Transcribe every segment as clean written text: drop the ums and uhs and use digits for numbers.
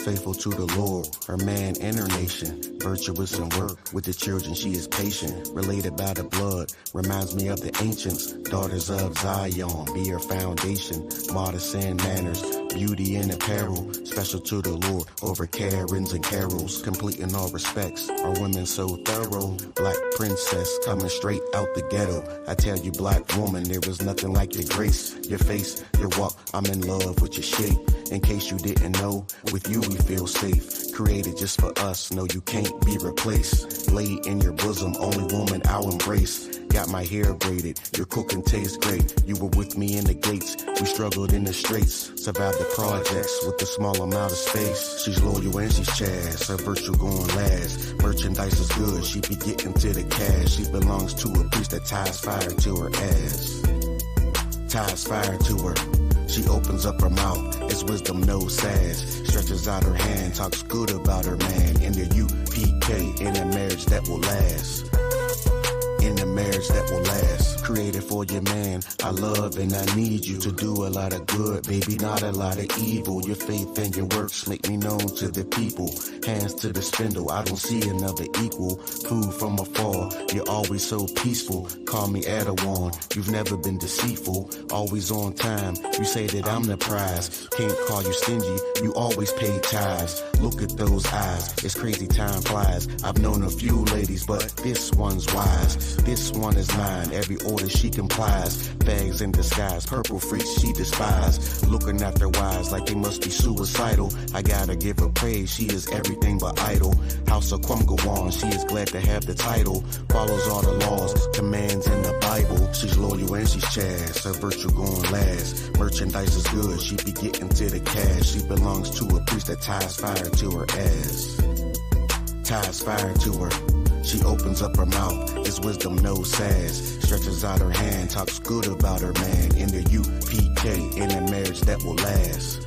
Faithful to the Lord, her man and her nation. Virtuous in work, with the children she is patient. Related by the blood, reminds me of the ancients. Daughters of Zion, be her foundation. Modest in manners, beauty in apparel. Special to the Lord, over Karens and carols. Complete in all respects, our women so thorough. Black princess, coming straight out the ghetto. I tell you, black woman, there is nothing like your grace. Your face, your walk, I'm in love with your shape. In case you didn't know, with you we feel safe. Created just for us, no you can't be replaced. Lay in your bosom, only woman I'll embrace. Got my hair braided, your cooking tastes great. You were with me in the gates, we struggled in the streets. Survived the projects with a small amount of space. She's loyal and she's chaste, her virtue going last. Merchandise is good, she be getting to the cash. She belongs to a priest that ties fire to her ass. Ties fire to her. She opens up her mouth, it's wisdom, no sass. Stretches out her hand, talks good about her man. In the UPK, in a marriage that will last. In a marriage that will last. Created for your man, I love and I need you to do a lot of good, baby, not a lot of evil. Your faith and your works make me known to the people. Hands to the spindle, I don't see another equal. Food from afar, you're always so peaceful. Call me Adawan, you've never been deceitful. Always on time, you say that I'm the prize. Can't call you stingy, you always pay tithes. Look at those eyes, it's crazy time flies. I've known a few ladies, but this one's wise. This one is mine, every order she complies. Bags in disguise, purple freaks she despise. Looking at their wives like they must be suicidal. I gotta give her praise, she is everything but idle. House of Kwamgawan, she is glad to have the title. Follows all the laws, commands in the Bible. She's loyal and she's chaste, her virtue going last. Merchandise is good, she be getting to the cash. She belongs to a priest that ties fire to her ass. Ties fire to her. She opens up her mouth, it's wisdom, no sass. Stretches out her hand, talks good about her man. In the UPK, in a marriage that will last.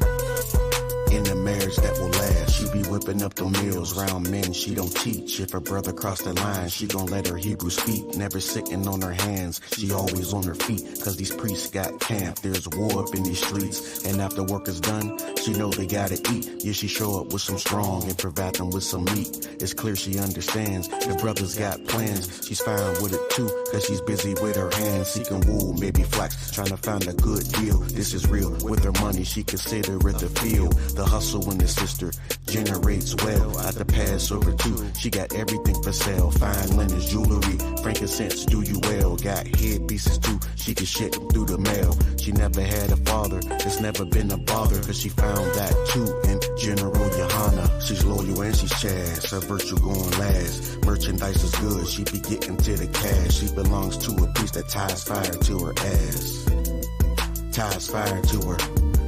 In a marriage that will last. She be whipping up the meals, round men she don't teach. If her brother cross the line, she gon' let her Hebrew speak. Never sitting on her hands, she always on her feet. Cause these priests got camp, there's war up in these streets. And after work is done, she know they gotta eat. Yeah, she show up with some strong and provide them with some meat. It's clear she understands, the brothers got plans. She's fine with it too, cause she's busy with her hands. Seeking wool, maybe flax, trying to find a good deal. This is real, with her money she consider it the field. The hustle in the sister generates well. Out the Passover too, she got everything for sale. Fine linens, jewelry, frankincense, do you well. Got headpieces too, she can ship them through the mail. She never had a father, it's never been a bother. Cause she found that too in General Yohana. She's loyal and she's chaste, her virtue going last. Merchandise is good, she be getting to the cash. She belongs to a priest that ties fire to her ass. Ties fire to her.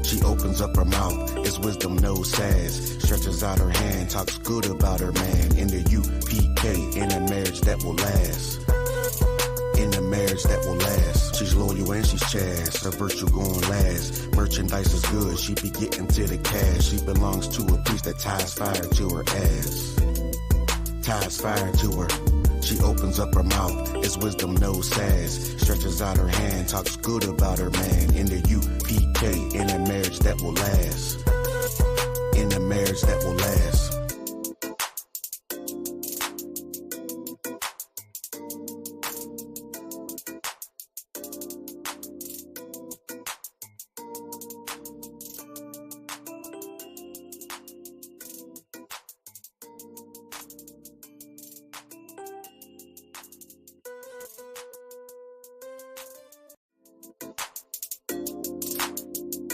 She opens up her mouth, it's wisdom, no sass. Stretches out her hand, talks good about her man. In the UPK, in a marriage that will last. In a marriage that will last. She's loyal and she's chaste, her virtue going last. Merchandise is good, she be getting to the cash. She belongs to a priest that ties fire to her ass. Ties fire to her. She opens up her mouth, it's wisdom, no sass. Stretches out her hand, talks good about her man. In the UPK, in a marriage that will last. In a marriage that will last.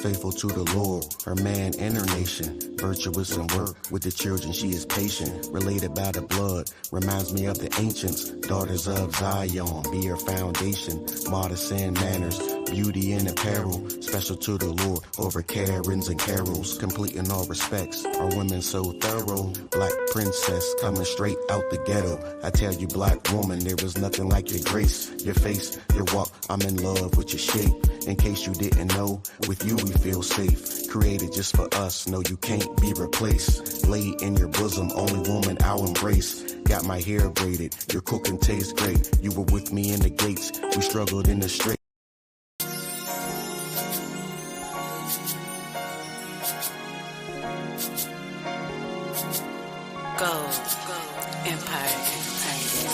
Faithful to the Lord, her man and her nation. Virtuous in work, with the children she is patient. Related by the blood, reminds me of the ancients. Daughters of Zion, be her foundation. Modest in manners, beauty in apparel. Special to the Lord, over Karens and carols. Complete in all respects, our women so thorough. Black princess, coming straight out the ghetto. I tell you, black woman, there is nothing like your grace. Your face, your walk, I'm in love with your shape. In case you didn't know, with you we feel safe. Created just for us, no you can't be replaced. Lay in your bosom, only woman I'll embrace. Got my hair braided, your cooking tastes great. You were with me in the gates, we struggled in the street. Gold Empire Entertainment.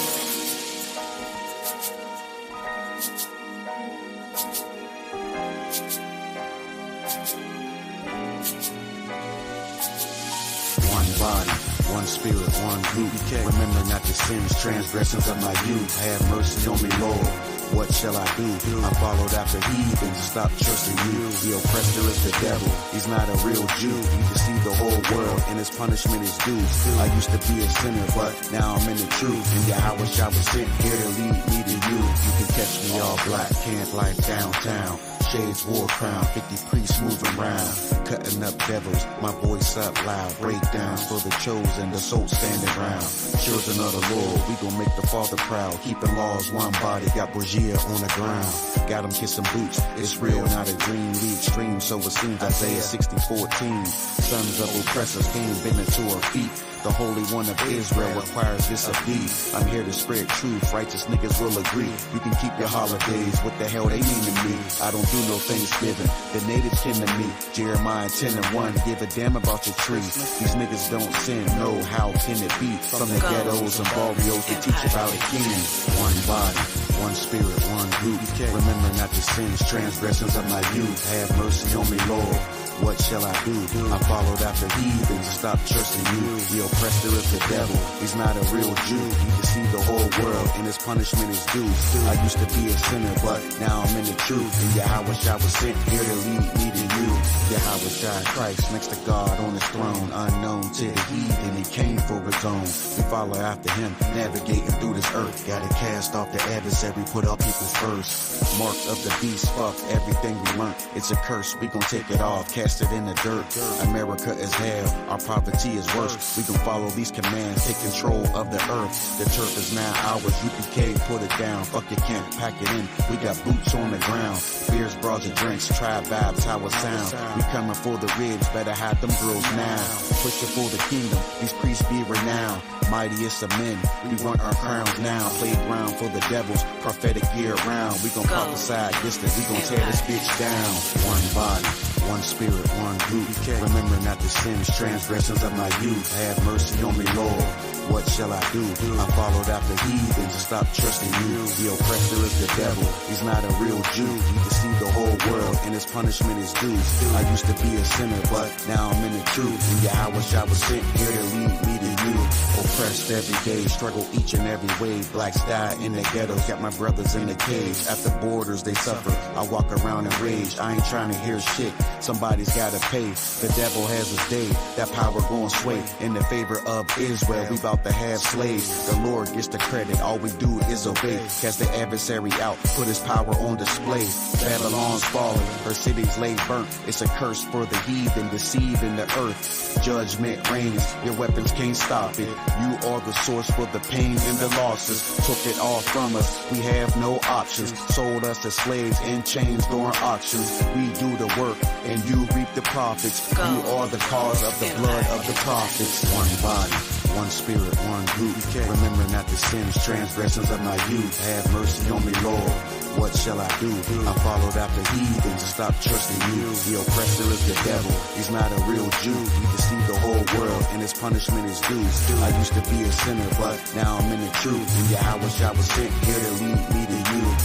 One body, one spirit, one group. Remember not the sins, transgressions of my youth. Have mercy on me, Lord. What shall I do? I followed after heathens, stop trusting you. The oppressor is the devil, he's not a real Jew. He deceived the whole world, and his punishment is due. I used to be a sinner, but now I'm in the truth. And Yahweh Shah was sent here to lead me to you. You can catch me all black, camp life downtown. Shades, war crown, 50 priests moving round. Cutting up devils, my voice up loud. Breakdowns for the chosen, the soul standing round. Children of the Lord, we gon' make the Father proud. Keeping laws, one body, got Borgia on the ground. Got 'em kissing boots, it's real, not a dream. We extreme, so it seems Isaiah 60:14. Sons of oppressors came bending to our feet. The Holy One of Israel requires this of thee. I'm here to spread truth, righteous niggas will agree. You can keep your holidays, what the hell they mean to me? I don't do no Thanksgiving, the natives kin to me. Jeremiah 10:1, give a damn about your tree. These niggas don't sin, no, how can it be? From the ghettos and barrios to teach about a king. One body, one spirit, one group. Remember not the sins, transgressions of my youth. Have mercy on me, Lord. What shall I do? I followed after heathens, stop trusting you. The oppressor is the devil, he's not a real Jew. He deceived the whole world, and his punishment is due. I used to be a sinner, but now I'm in the truth. And Yahweh Shah was sent here to lead me to you. Yahweh Shah Christ, next to God on his throne. Unknown to the heathen, he came for his own. We follow after him, navigating through this earth. Gotta cast off the adversary, put our people first. Mark of the beast, fuck everything we learned. It's a curse, we gon' take it off. Cast it in the dirt. America is hell, our poverty is worse. We can follow these commands, take control of the earth. The turf is now ours, UPK, put it down. Fuck your camp, pack it in. We got boots on the ground. Beers, bras, and drinks, tribe vibes, how it sound. We coming for the ribs, better hide them girls now. Pushing for the kingdom, these priests be renowned. Mightiest of men, we want our crowns now. Playground for the devils, prophetic year round. We gon' prophesy distant, we gon' tear this bitch down. One body, one spirit, one group. Remember not the sins, transgressions of my youth. Have mercy on me, Lord. What shall I do? I followed after heathens, stop trusting you. The oppressor is the devil, he's not a real Jew. He deceived the whole world, and his punishment is due. I used to be a sinner, but now I'm in the truth. And Yahweh Shah was sent here to lead me to you. Oppressed every day, struggle each and every way. Blacks die in the ghettos, got my brothers in the cage. At the borders they suffer, I walk around in rage. I ain't trying to hear shit, somebody's gotta pay. The devil has his day, that power gon' sway. In the favor of Israel, we bout to have slaves. The Lord gets the credit, all we do is obey. Cast the adversary out, put his power on display. Babylon's falling, her cities lay burnt. It's a curse for the heathen, deceiving the earth. Judgment reigns, your weapons can't stop it. You are the source for the pain and the losses. Took it all from us, we have no options. Sold us as slaves in chains during auctions. We do the work and you reap the profits. You are the cause of the blood of the prophets. One body, one spirit, one group. Remember not the sins, transgressions of my youth. Have mercy on me, Lord. What shall I do? I followed after heathens, stop trusting you. The oppressor is the devil, he's not a real Jew. He deceived the whole world, and his punishment is due. I used to be a sinner, but now I'm in the truth. And Yahweh Shah was sent here to lead me to you.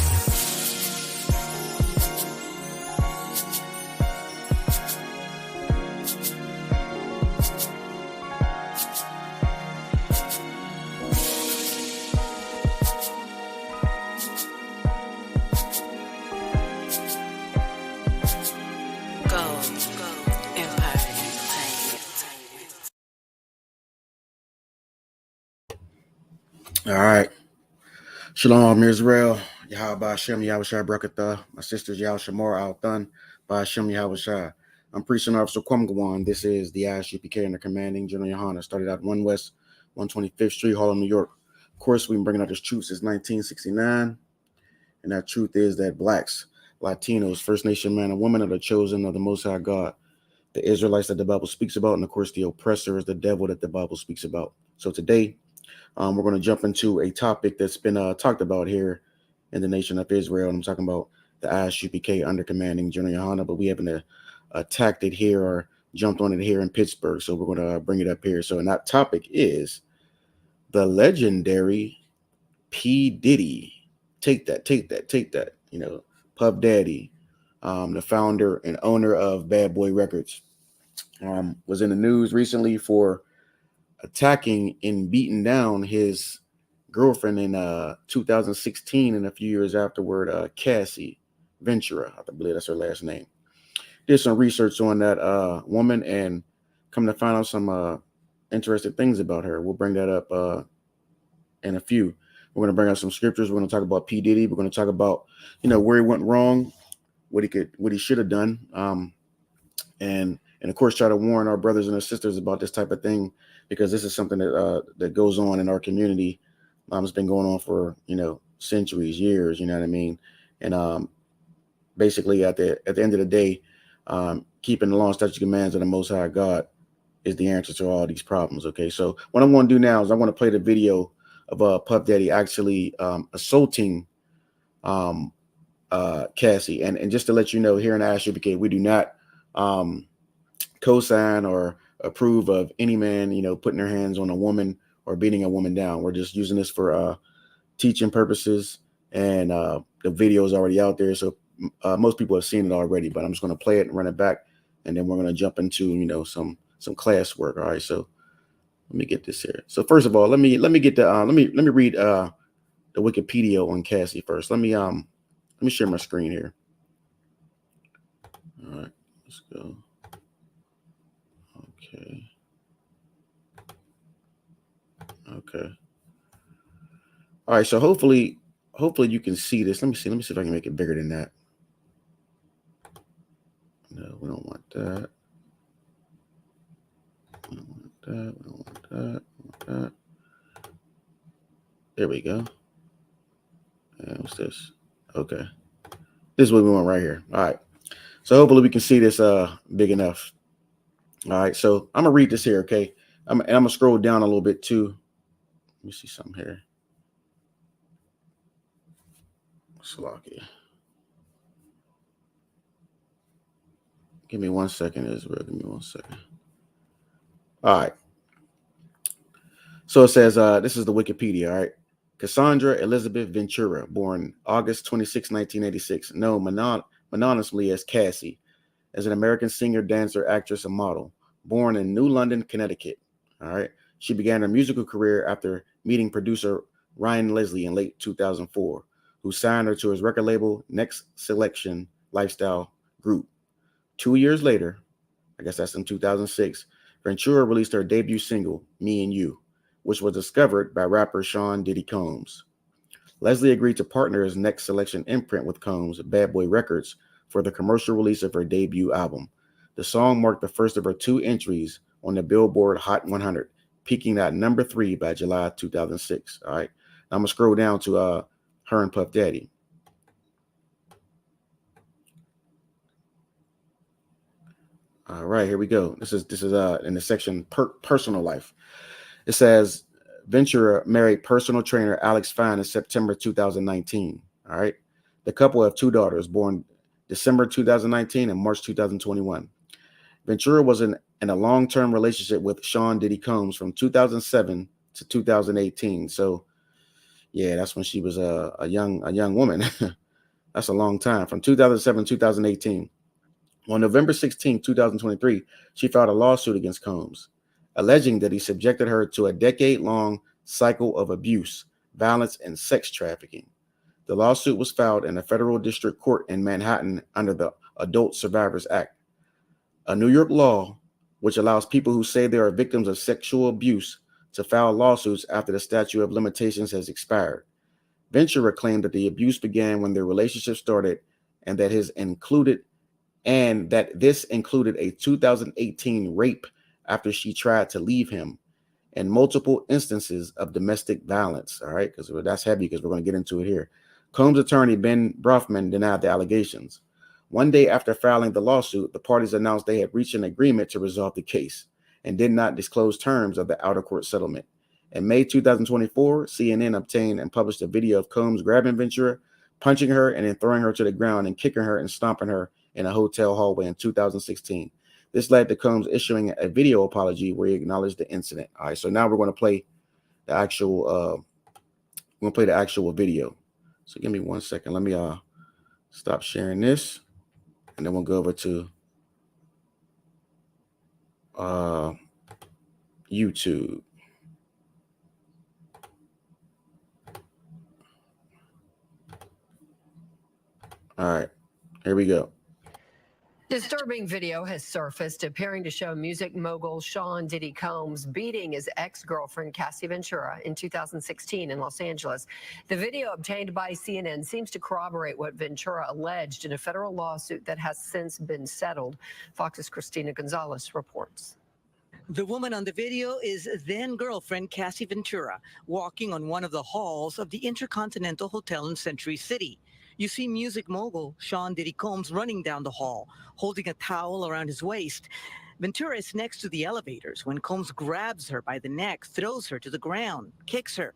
All right. Shalom, Israel. Yahweh Hashem, Yahweh Shai Brakatah. My sisters, Yahweh Shamor Al Thun, by Hashem, Yahweh Shai. I'm Preaching Officer Kwamgawan. This is the ISUPK and the Commanding General Yohana. Started out 1 West, 125th Street, Harlem, New York. Of course, we've been bringing out this truth since 1969. And that truth is that blacks, Latinos, First Nation man and woman are the chosen of the Most High God. The Israelites that the Bible speaks about. And of course, the oppressor is the devil that the Bible speaks about. So today, we're going to jump into a topic that's been talked about here in the nation of Israel. And I'm talking about the ISUPK under commanding General Yohana, but we haven't attacked it here or jumped on it here in Pittsburgh. So we're going to bring it up here. So, and that topic is the legendary P. Diddy. Take that, take that, take that. Puff Daddy, the founder and owner of Bad Boy Records, was in the news recently for attacking and beating down his girlfriend in 2016 and a few years afterward, Cassie Ventura. I believe that's her last name. Did some research on that woman and come to find out some interesting things about her. We'll bring that up in a few. We're going to bring out some scriptures. We're going to talk about P. Diddy. We're going to talk about, where he went wrong, what he should have done, and of course try to warn our brothers and our sisters about this type of thing, because this is something that goes on in our community. It's been going on for centuries, years. You know what I mean? And basically, at the end of the day, keeping the law and statute commands of the Most High God is the answer to all these problems. Okay, so what I'm going to do now is I want to play the video of Puff Daddy actually assaulting Cassie, and just to let you know, here in ISUPK, we do not co-sign or approve of any man putting their hands on a woman or beating a woman down. We're just using this for teaching purposes, and the video is already out there, so most people have seen it already, but I'm just going to play it and run it back, and then we're going to jump into some class work. All right, so let me get this here. So first of all, let me get the let me read the Wikipedia on Cassie first. Let me share my screen here. All right, let's go. Okay. All right, so hopefully you can see this. Let me see if I can make it bigger than that. No, we don't want that. We don't want that. We don't want that. We don't want that. There we go. And what's this? Okay. This is what we want right here. All right. So hopefully we can see this big enough. All right. So I'm gonna read this here, okay? I'm gonna scroll down a little bit too. Let me see something here. Slocky. Give me 1 second, Israel. Give me 1 second. All right. So it says, this is the Wikipedia, all right? Cassandra Elizabeth Ventura, born August 26, 1986, known mononymously as Cassie, is an American singer, dancer, actress, and model, born in New London, Connecticut. All right. She began her musical career after meeting producer Ryan Leslie in late 2004, who signed her to his record label Next Selection Lifestyle Group. 2 years later, I guess that's in 2006, Ventura released her debut single, Me and You, which was discovered by rapper Sean Diddy Combs. Leslie agreed to partner his Next Selection imprint with Combs, Bad Boy Records, for the commercial release of her debut album. The song marked the first of her 2 entries on the Billboard Hot 100, peaking at number 3 by July 2006. All right, now I'm gonna scroll down to her and Puff Daddy. All right, here we go. This is in the section personal life. It says Ventura married personal trainer Alex Fine in September 2019. All right, the couple have 2 daughters born December 2019 and March 2021. Ventura was in a long-term relationship with Sean Diddy Combs from 2007 to 2018. So, yeah, that's when she was a young woman. That's a long time, from 2007 to 2018. On November 16, 2023, she filed a lawsuit against Combs, alleging that he subjected her to a decade-long cycle of abuse, violence, and sex trafficking. The lawsuit was filed in a federal district court in Manhattan under the Adult Survivors Act, a New York law which allows people who say they are victims of sexual abuse to file lawsuits after the statute of limitations has expired. Ventura claimed that the abuse began when their relationship started, and that this included a 2018 rape after she tried to leave him, and multiple instances of domestic violence. All right, because that's heavy, because we're going to get into it here. Combs' attorney, Ben Brofman, denied the allegations. One day after filing the lawsuit, the parties announced they had reached an agreement to resolve the case and did not disclose terms of the out-of-court settlement. In May 2024, CNN obtained and published a video of Combs grabbing Ventura, punching her, and then throwing her to the ground and kicking her and stomping her in a hotel hallway in 2016. This led to Combs issuing a video apology where he acknowledged the incident. All right, so now we're going to play the actual video. So give me 1 second. Let me stop sharing this, and then we'll go over to YouTube. All right, here we go. Disturbing video has surfaced appearing to show music mogul Sean Diddy Combs beating his ex-girlfriend Cassie Ventura in 2016 in Los Angeles. The video obtained by CNN seems to corroborate what Ventura alleged in a federal lawsuit that has since been settled. Fox's Christina Gonzalez reports. The woman on the video is then-girlfriend Cassie Ventura, walking on one of the halls of the Intercontinental Hotel in Century City. You see music mogul Sean Diddy Combs running down the hall, holding a towel around his waist. Ventura is next to the elevators when Combs grabs her by the neck, throws her to the ground, kicks her.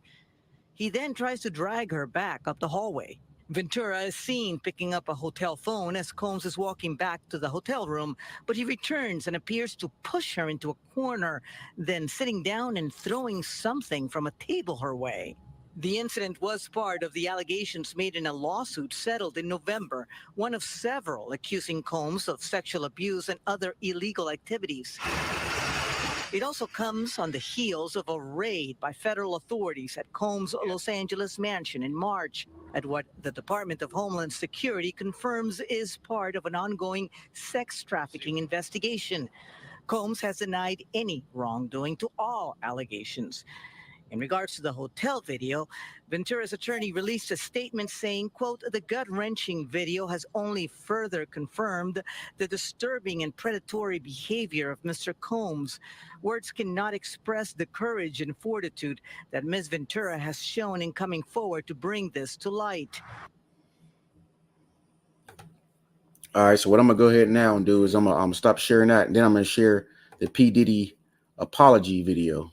He then tries to drag her back up the hallway. Ventura is seen picking up a hotel phone as Combs is walking back to the hotel room, but he returns and appears to push her into a corner, then sitting down and throwing something from a table her way. The incident was part of the allegations made in a lawsuit settled in November, one of several accusing Combs of sexual abuse and other illegal activities. It also comes on the heels of a raid by federal authorities at Combs' Los Angeles mansion in March, at what the Department of Homeland Security confirms is part of an ongoing sex trafficking investigation. Combs has denied any wrongdoing to all allegations. In regards to the hotel video, Ventura's attorney released a statement saying, quote, "The gut-wrenching video has only further confirmed the disturbing and predatory behavior of Mr. Combs. Words cannot express the courage and fortitude that Ms. Ventura has shown in coming forward to bring this to light." All right, so what I'm going to go ahead now and do is I'm going to stop sharing that, and then I'm going to share the P. Diddy apology video.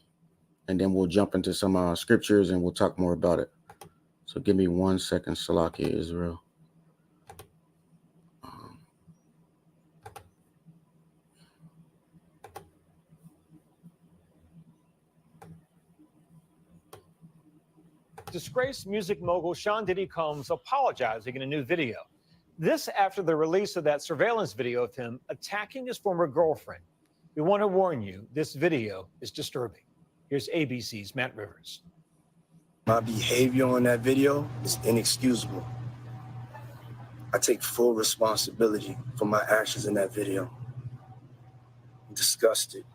And then we'll jump into some scriptures and we'll talk more about it. So give me 1 second, Salakia Israel. Disgraced music mogul Sean Diddy Combs apologizing in a new video. This after the release of that surveillance video of him attacking his former girlfriend. We want to warn you, this video is disturbing. Here's ABC's Matt Rivers. My behavior on that video is inexcusable. I take full responsibility for my actions in that video. I'm disgusted.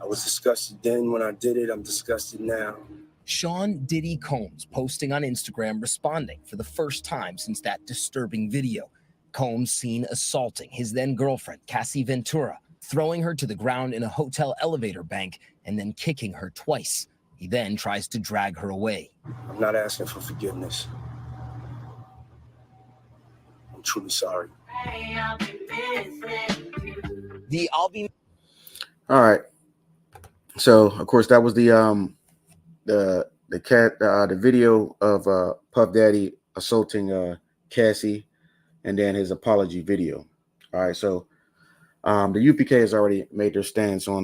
I was disgusted then when I did it. I'm disgusted now. Sean Diddy Combs posting on Instagram responding for the first time since that disturbing video. Combs seen assaulting his then girlfriend, Cassie Ventura, throwing her to the ground in a hotel elevator bank and then kicking her twice. He then tries to drag her away. I'm not asking for forgiveness. I'm truly sorry. All right. So of course that was the video of Puff Daddy assaulting Cassie, and then his apology video. All right, so the UPK has already made their stance on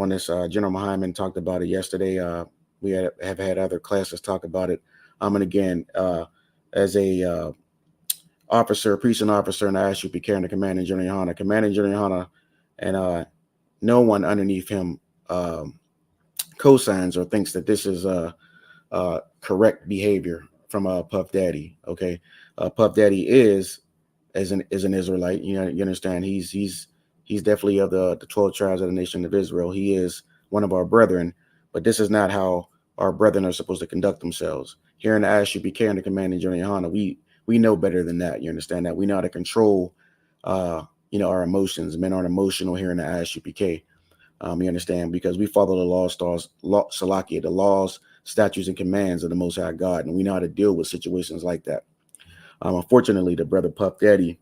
this. General Hyman talked about it yesterday. We have had other classes talk about it. And again, as a officer, precinct officer in the ISUPK and the Commanding General and no one underneath him cosigns or thinks that this is correct behavior from Puff Daddy. Okay, Puff Daddy is an Israelite. You understand? He's definitely of the 12 tribes of the nation of Israel. He is one of our brethren, but this is not how our brethren are supposed to conduct themselves. Here in the ISUPK and the Commanding General, we know better than that. You understand that? We know how to control our emotions. Men aren't emotional here in the ISUPK. You understand? Because we follow the laws, statutes, and commands of the Most High God, and we know how to deal with situations like that. Unfortunately, the brother Puff Daddy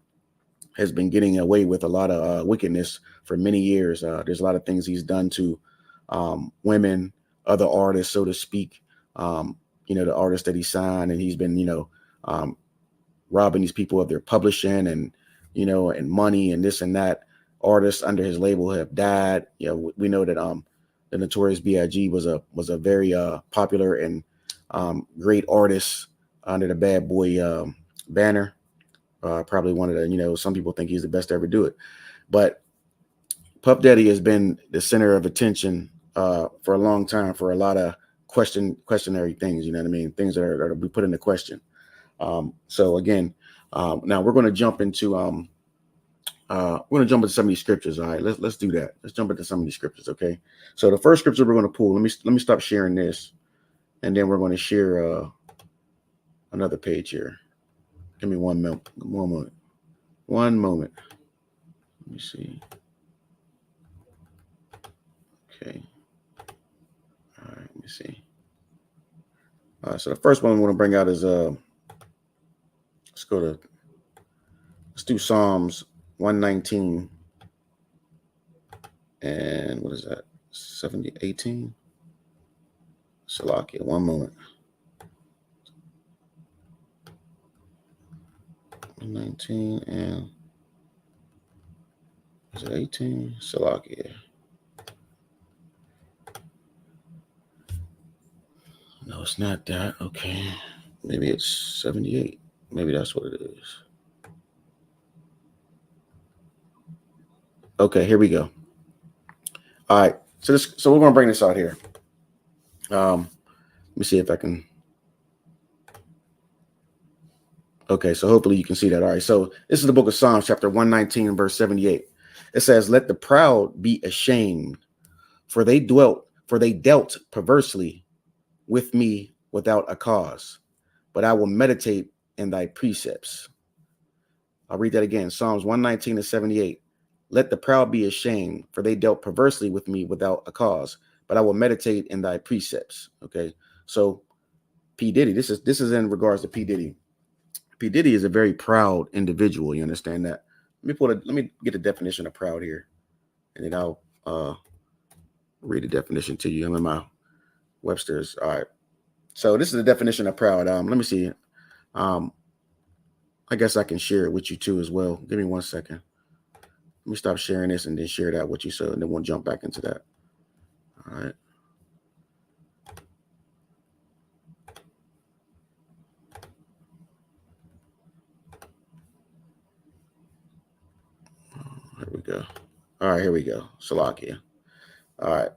has been getting away with a lot of wickedness for many years. There's a lot of things he's done to women, other artists, so to speak. The artists that he signed, and he's been, robbing these people of their publishing and you know, and money and this and that. Artists under his label have died. You know, we know that the Notorious B.I.G. was a very popular and great artist under the Bad Boy banner. Probably one of the, you know, some people think he's the best to ever do it. But Puff Daddy has been the center of attention for a long time for a lot of questionary things. You know what I mean? Things that are we put into question. So again, now we're going to jump into some of these scriptures. All right, let's do that. Let's jump into some of these scriptures. Okay. So the first scripture we're going to pull. Let me stop sharing this, and then we're going to share another page here. Give me one moment. One moment. Let me see. Okay. All right. Let me see. All right. So the first one we want to bring out is let's do Psalms 119. And what is that? 18. Salakia. One moment. 119 and is it 18? Salakia. No, it's not that. Okay. Maybe it's 78. Maybe that's what it is. Okay, here we go. All right. So we're gonna bring this out here. Let me see if I can. Okay, so hopefully you can see that. All right. So this is the book of Psalms, chapter 119, verse 78. It says, "Let the proud be ashamed, for they dealt perversely with me without a cause, but I will meditate in thy precepts." I'll read that again. Psalms 119 and 78. "Let the proud be ashamed, for they dealt perversely with me without a cause, but I will meditate in thy precepts." Okay. So P. Diddy, this is in regards to P. Diddy. P. Diddy is a very proud individual. You understand that? Let me get the definition of proud here, and then I'll read the definition to you. I'm in my Webster's. All right. So this is the definition of proud. Let me see. I guess I can share it with you too as well. Give me 1 second. Let me stop sharing this and then share that with you, so and then we'll jump back into that. All right. Here we go. All right, here we go. Salakia. All right.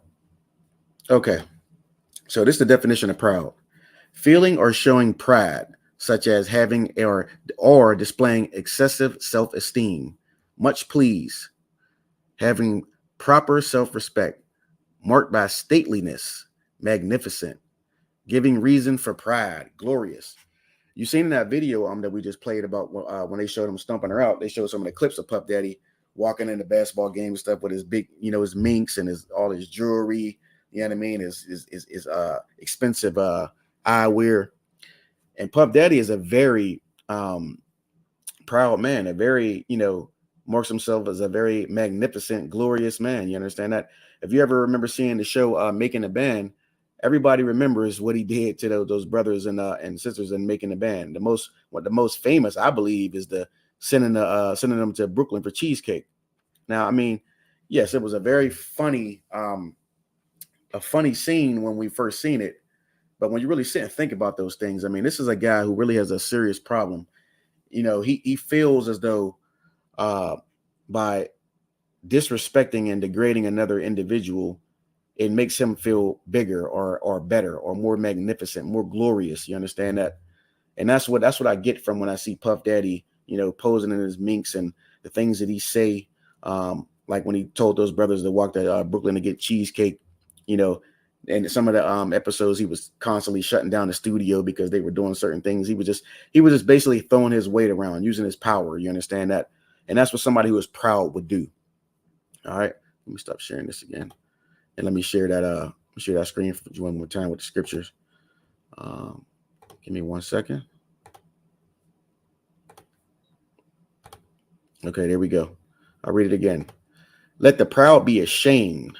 Okay. So this is the definition of proud. Feeling or showing pride, such as having or displaying excessive self-esteem, much pleased, having proper self-respect, marked by stateliness, magnificent, giving reason for pride, glorious. You seen in that video that we just played about when they showed him stumping her out, they showed some of the clips of Puff Daddy walking in the basketball game and stuff with his big, you know, his minks and all his jewelry, you know what I mean, his expensive eyewear. And Puff Daddy is a very proud man, a very, you know, marks himself as a very magnificent, glorious man. You understand that? If you ever remember seeing the show Making the Band, everybody remembers what he did to those brothers and sisters in Making the Band. The most famous, I believe, is the sending them to Brooklyn for cheesecake. Now, I mean, yes, it was a very funny scene when we first seen it, but when you really sit and think about those things, I mean, this is a guy who really has a serious problem. You know, he feels as though by disrespecting and degrading another individual, it makes him feel bigger or better or more magnificent, more glorious. You understand that? And that's what I get from when I see Puff Daddy, you know, posing in his minks and the things that he say, like when he told those brothers to walk to Brooklyn to get cheesecake, you know, and some of the episodes he was constantly shutting down the studio because they were doing certain things. He was just basically throwing his weight around, using his power. You understand that? And that's what somebody who is proud would do. All right, let me stop sharing this again, and let me share that screen for you one more time with the scriptures. Give me 1 second. Okay, there we go. I'll read it again. "Let the proud be ashamed,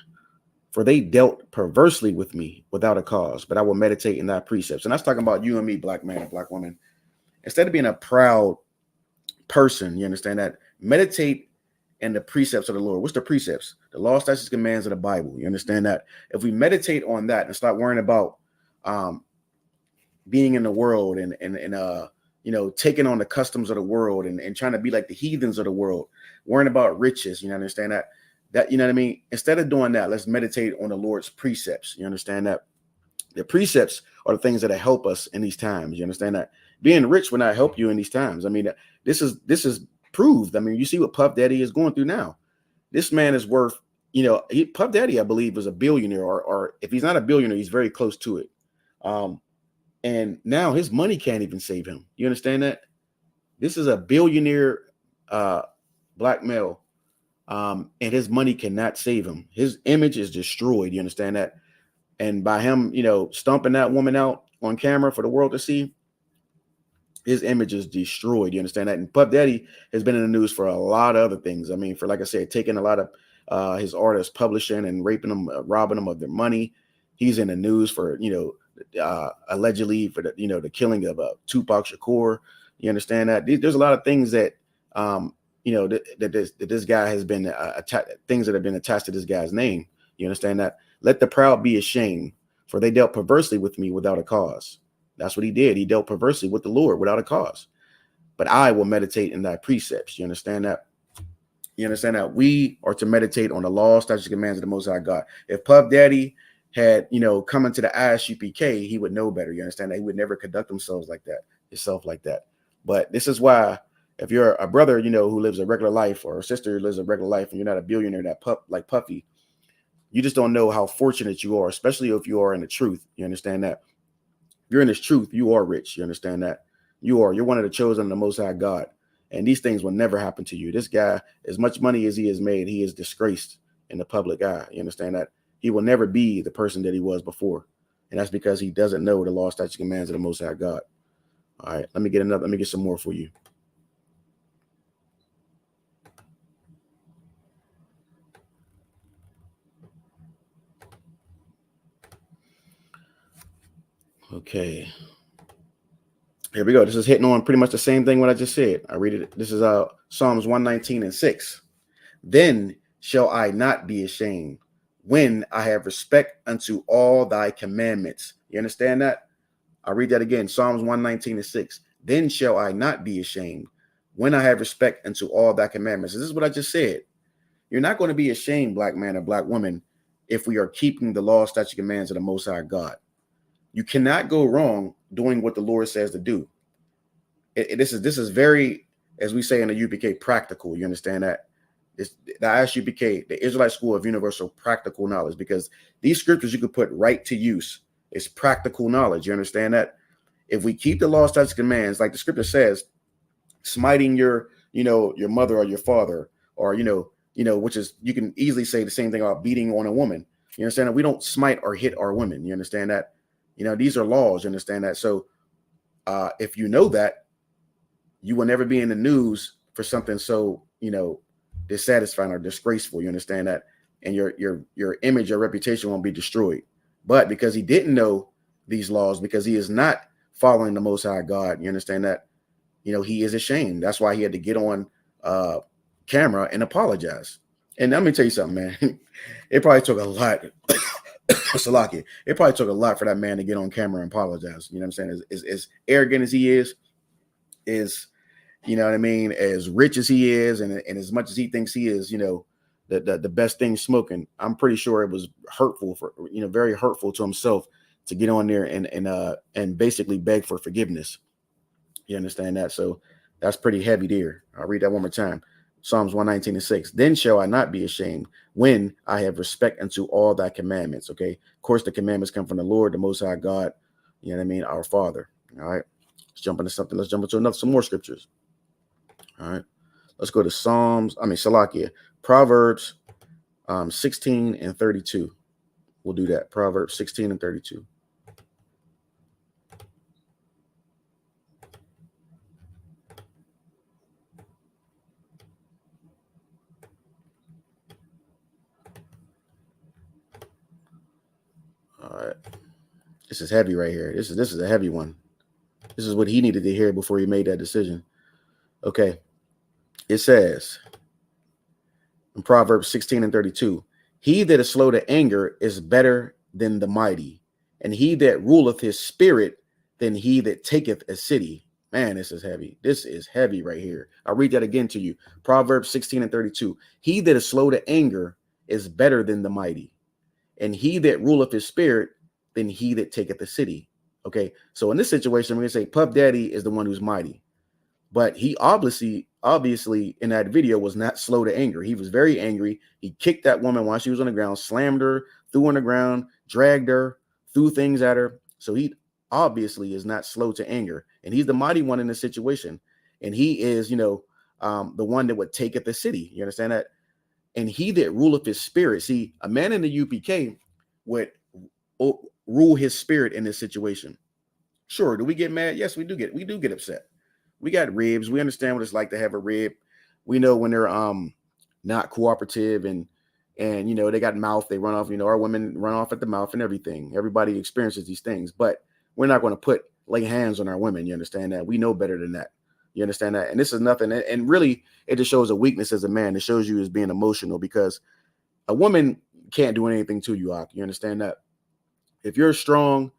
for they dealt perversely with me without a cause, but I will meditate in thy precepts." And that's talking about you and me, black man and black woman. Instead of being a proud person, you understand that, meditate in the precepts of the Lord. What's the precepts? The law, statutes, commands of the Bible. You understand that? If we meditate on that and start worrying about being in the world and taking on the customs of the world and trying to be like the heathens of the world, worrying about riches, you understand that? That, you know what I mean? Instead of doing that, let's meditate on the Lord's precepts. You understand that? The precepts are the things that help us in these times. You understand that? Being rich will not help you in these times. I mean, this is proved. I mean, you see what Puff Daddy is going through now. This man is worth, Puff Daddy, I believe, is a billionaire, or if he's not a billionaire, he's very close to it. And now his money can't even save him. You understand that? This is a billionaire black male, and his money cannot save him. His image is destroyed. You understand that? And by him, stomping that woman out on camera for the world to see, his image is destroyed. You understand that? And Puff Daddy has been in the news for a lot of other things. I mean, for, like I said, taking a lot of his artists, publishing and raping them, robbing them of their money. He's in the news for, allegedly for the killing of Tupac Shakur. You understand that? There's a lot of things that, that this guy has been things that have been attached to this guy's name. You understand that? Let the proud be ashamed, for they dealt perversely with me without a cause. That's what he did. He dealt perversely with the Lord without a cause. But I will meditate in thy precepts. You understand that? You understand that? We are to meditate on the law, statutes, commands of the Most High God. If Puff Daddy had, come into the ISUPK, he would know better. You understand that? He would never conduct himself like that. But this is why, if you're a brother, who lives a regular life, or a sister who lives a regular life, and you're not a billionaire like Puffy, you just don't know how fortunate you are, especially if you are in the truth. You understand that? If you're in this truth, you are rich. You understand that? You're one of the chosen of the Most High God. And these things will never happen to you. This guy, as much money as he has made, he is disgraced in the public eye. You understand that? He will never be the person that he was before. And that's because he doesn't know the law, statutes, commands of the Most High God. All right, let me get some more for you. Okay. Here we go. This is hitting on pretty much the same thing what I just said. I read it. This is Psalms 119:6. Then shall I not be ashamed when I have respect unto all thy commandments. You understand that? I'll read that again. Psalms 119:6. Then shall I not be ashamed when I have respect unto all thy commandments. This is what I just said. You're not going to be ashamed, black man or black woman, if we are keeping the law, statute, commands of the Most High God. You cannot go wrong doing what the Lord says to do. This is very, as we say in the UPK, practical. You understand that? The ISUPK, the Israelite School of Universal Practical Knowledge, because these scriptures you could put right to use. It's practical knowledge. You understand that? If we keep the law, statutes, commands, like the scripture says, smiting your mother or your father, or which is, you can easily say the same thing about beating on a woman. You understand that? We don't smite or hit our women. You understand that? These are laws. You understand that? So if you know that, you will never be in the news for something so dissatisfying or disgraceful. You understand that? And your image, your reputation won't be destroyed. But because he didn't know these laws, because he is not following the Most High God, you understand that? He is ashamed. That's why he had to get on camera and apologize. And let me tell you something, man. It probably took a lot. Salaki. It probably took a lot for that man to get on camera and apologize. You know what I'm saying? As arrogant as he is, you know what I mean, as rich as he is, and as much as he thinks he is, the best thing smoking, I'm pretty sure it was hurtful very hurtful to himself to get on there and basically beg for forgiveness. You understand that? So that's pretty heavy there. I'll read that one more time. Psalms 119:6. Then shall I not be ashamed when I have respect unto all thy commandments. Okay. Of course, the commandments come from the Lord, the Most High God. You know what I mean? Our Father. All right. Let's jump into something. Let's jump into some more scriptures. All right. Let's go to Salakia. Proverbs 16:32. We'll do that. Proverbs 16:32. All right. This is heavy right here. This is a heavy one. This is what he needed to hear before he made that decision. Okay. It says in Proverbs 16:32, he that is slow to anger is better than the mighty, and he that ruleth his spirit than he that taketh a city. Man, this is heavy. This is heavy right here. I'll read that again to you. Proverbs 16:32. He that is slow to anger is better than the mighty, and he that ruleth his spirit than he that taketh a city. Okay, so in this situation, we're gonna say Puff Daddy is the one who's mighty, but he obviously in that video was not slow to anger. He was very angry. He kicked that woman while she was on the ground, slammed her, threw her on the ground, dragged her, threw things at her. So he obviously is not slow to anger, and he's the mighty one in this situation. And he is, the one that would take at the city. You understand that? And he that ruleth his spirit. See, a man in the UPK would rule his spirit in this situation. Sure, do we get mad? Yes, we do get upset. We got ribs. We understand what it's like to have a rib. We know when they're not cooperative and they got mouth, they run off. Our women run off at the mouth and everything. Everybody experiences these things, but we're not going to lay hands on our women. You understand that? We know better than that. You understand that? And this is nothing. And really, it just shows a weakness as a man. It shows you as being emotional, because a woman can't do anything to you, Ak. You understand that? If you're strong,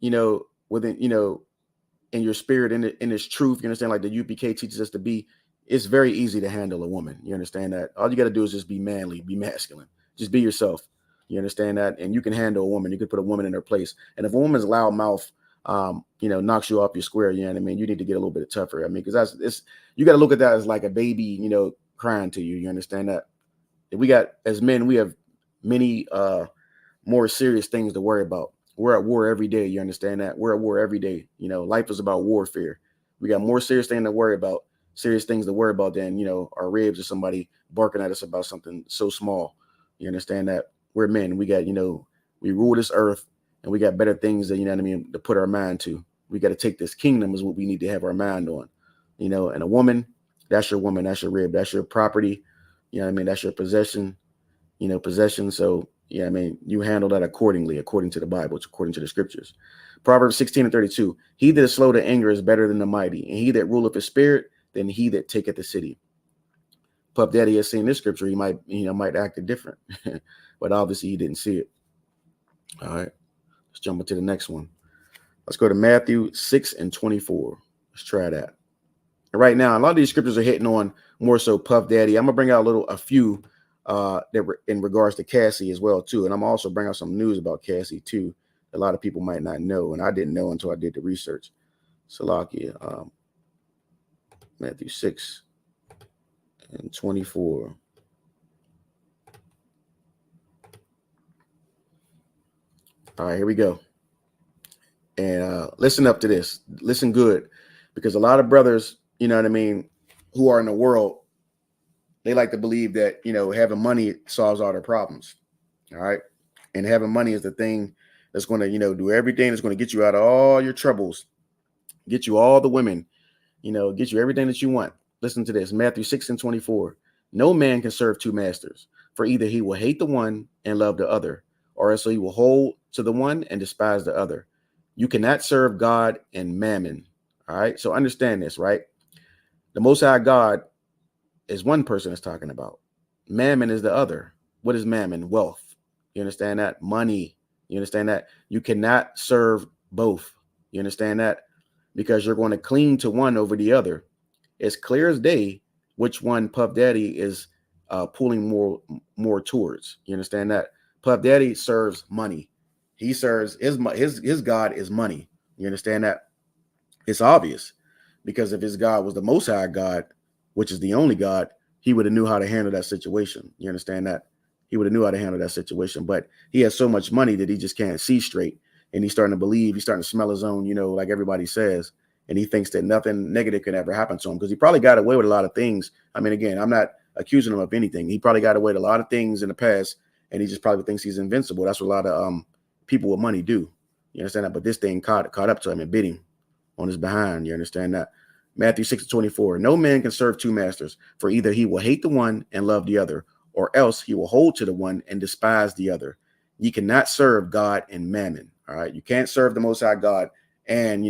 within, in your spirit, in this truth, you understand, like the UPK teaches us to be, it's very easy to handle a woman. You understand that? All you got to do is just be manly, be masculine, just be yourself. You understand that? And you can handle a woman. You can put a woman in her place. And if a woman's loud mouth, knocks you off your square, you know what I mean? You need to get a little bit tougher. I mean, because you got to look at that as like a baby, crying to you. You understand that? If we got, as men, we have many more serious things to worry about. We're at war every day. You understand that? We're at war every day. Life is about warfare. We got more serious things to worry about than, our ribs or somebody barking at us about something so small. You understand that? We're men. We got, we rule this earth, and we got better things that, to put our mind to. We got to take this kingdom is what we need to have our mind on, and a woman, that's your woman, that's your rib, that's your property. That's your possession, possession. So, you handle that accordingly, according to the Bible, according to the scriptures. Proverbs 16:32, he that is slow to anger is better than the mighty, and he that ruleth his spirit than he that taketh the city. Puff Daddy has seen this scripture. He might act different, but obviously he didn't see it. All right, let's jump into the next one. Let's go to Matthew 6:24. Let's try that. And right now, a lot of these scriptures are hitting on more so Puff Daddy. I'm gonna bring out a few that were in regards to Cassie as well too, and I'm also bringing out some news about Cassie too. A lot of people might not know, and I didn't know until I did the research. Salakia, Matthew 6:24. All right, here we go. And listen up to this. Listen good, because a lot of brothers, who are in the world, they like to believe that, having money solves all their problems. All right. And having money is the thing that's going to, do everything that's going to get you out of all your troubles, get you all the women, get you everything that you want. Listen to this. Matthew 6:24. No man can serve two masters, for either he will hate the one and love the other, or else he will hold to the one and despise the other. You cannot serve God and mammon. All right. So understand this, right? The Most High God is one person that's talking about. Mammon is the other. What is mammon? Wealth. You understand that? Money. You understand that? You cannot serve both. You understand that? Because you're going to cling to one over the other. It's clear as day which one Puff Daddy is pulling more towards. You understand that? Puff Daddy serves money. He serves his God is money. You understand that? It's obvious, because if his God was the Most High God, which is the only God, he would have knew how to handle that situation. You understand that? He would have knew how to handle that situation. But he has so much money that he just can't see straight. And he's starting to believe, he's starting to smell his own, like everybody says. And he thinks that nothing negative can ever happen to him, because he probably got away with a lot of things. I mean, again, I'm not accusing him of anything. He probably got away with a lot of things in the past, and he just probably thinks he's invincible. That's what a lot of people with money do. You understand that? But this thing caught up to him and bit him on his behind. You understand that? Matthew 6:24. No man can serve two masters, for either he will hate the one and love the other, or else he will hold to the one and despise the other. You cannot serve God and mammon. All right. You can't serve the Most High God and,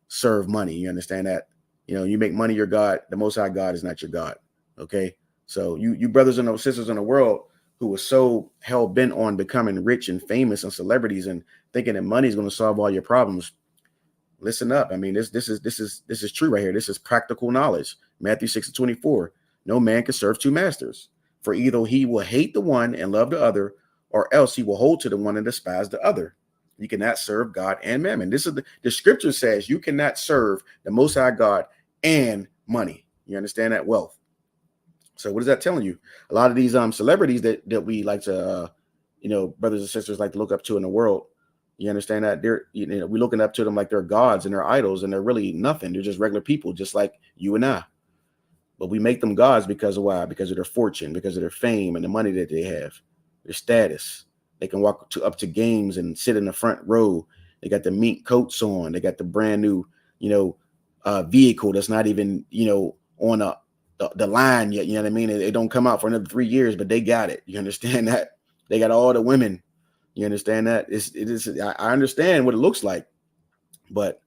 serve money. You understand that? You make money your God. The Most High God is not your God. Okay. So you brothers and sisters in the world who are so hell bent on becoming rich and famous and celebrities and thinking that money is going to solve all your problems, listen up. I mean, this is true right here. This is practical knowledge. Matthew 6:24. No man can serve two masters, for either he will hate the one and love the other, or else he will hold to the one and despise the other. You cannot serve God and mammon. This is the scripture says you cannot serve the Most High God and money. You understand that? Wealth. So what is that telling you? A lot of these celebrities that we like to brothers and sisters like to look up to in the world, you understand that we're looking up to them like they're gods and they're idols, and they're really nothing. They're just regular people, just like you and I. But we make them gods because of why? Because of their fortune, because of their fame and the money that they have, their status. They can walk up to games and sit in the front row. They got the mink coats on. They got the brand new, vehicle that's not even, on the line yet. You know what I mean? It don't come out for another 3 years, but they got it. You understand that? They got all the women. You understand that? It is. I understand what it looks like, but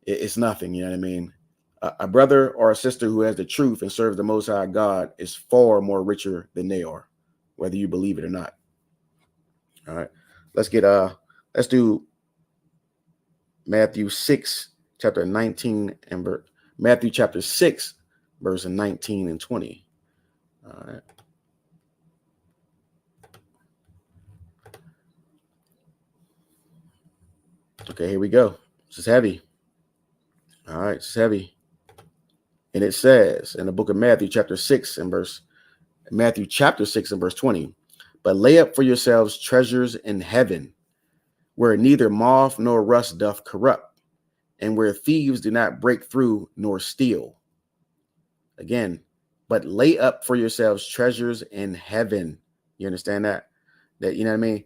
it's nothing. You know what I mean? A brother or a sister who has the truth and serves the Most High God is far more richer than they are, whether you believe it or not. All right, let's do Matthew 6, chapter 19 and Matthew chapter 6, verse 19 and 20. All right. Okay, here we go. This is heavy. All right, it's heavy. And it says in the book of Matthew chapter 6 and verse 20, but lay up for yourselves treasures in heaven, where neither moth nor rust doth corrupt, and where thieves do not break through nor steal. Again, but lay up for yourselves treasures in heaven. You understand that? That, you know what I mean?